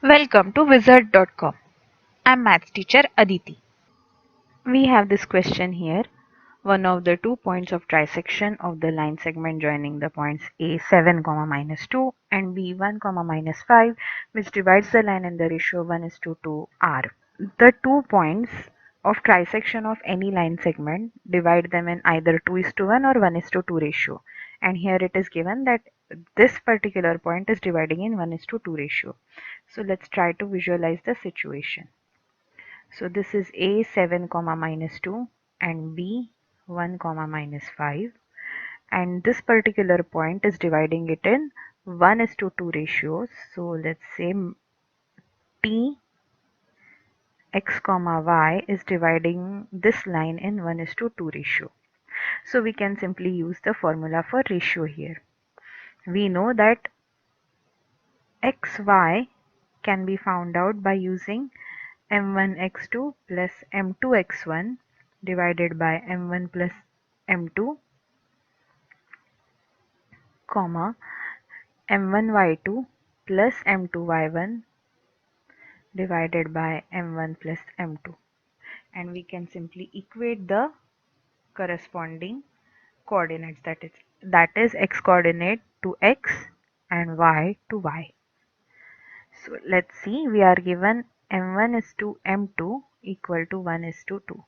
Welcome to Wizard.com. I'm maths teacher Aditi. We have this question here. One of the 2 points of trisection of the line segment joining the points A7, minus 2 and B1, minus 5, which divides the line in the ratio 1 is to 2 are. The 2 points of trisection of any line segment, divide them in either 2 is to 1 or 1 is to 2 ratio. And here it is given that this particular point is dividing in 1 is to 2 ratio. So let's try to visualize the situation. So this is A7, minus 2 and B1, minus 5. And this particular point is dividing it in 1 is to 2 ratios. So let's say T x comma y is dividing this line in 1 is to 2 ratio. So we can simply use the formula for ratio here. We know that xy can be found out by using m1x2 plus m2x1 divided by m1 plus m2, comma m1y2 plus m2y1 divided by m1 plus m2, and we can simply equate the corresponding coordinates, that is x coordinate to x and y to y. So let's see, we are given m1 is to m2 equal to 1 is to 2.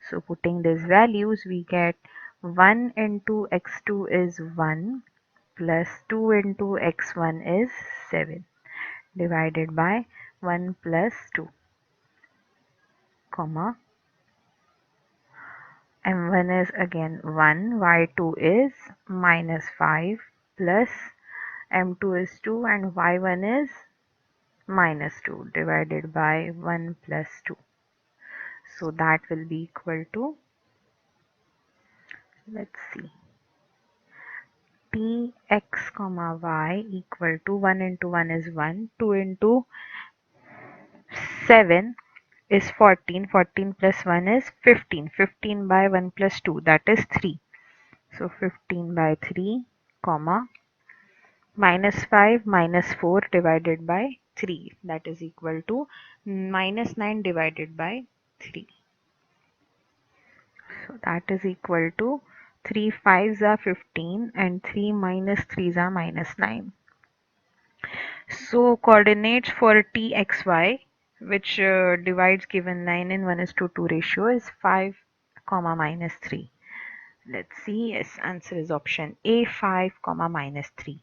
So putting these values, we get 1 into x2 is 1 plus 2 into x1 is 7 divided by 1 plus 2, comma m1 is again 1, y2 is minus 5 plus m2 is 2 and y1 is minus 2 divided by 1 plus 2. So that will be equal to, let's see, Tx comma y equal to 1 into 1 is 1, 2 into 7 is 14, 14 plus 1 is 15, 15 by 1 plus 2, that is 3. So 15 by 3, comma minus 5 minus 4 divided by 3, that is equal to minus 9 divided by 3. So that is equal to 3 5s are 15 and 3 minus 3s are minus 9. So coordinates for Txy, which divides given line in 1 is to 2 ratio, is 5, minus 3. Let's see, yes, answer is option A, 5, minus 3.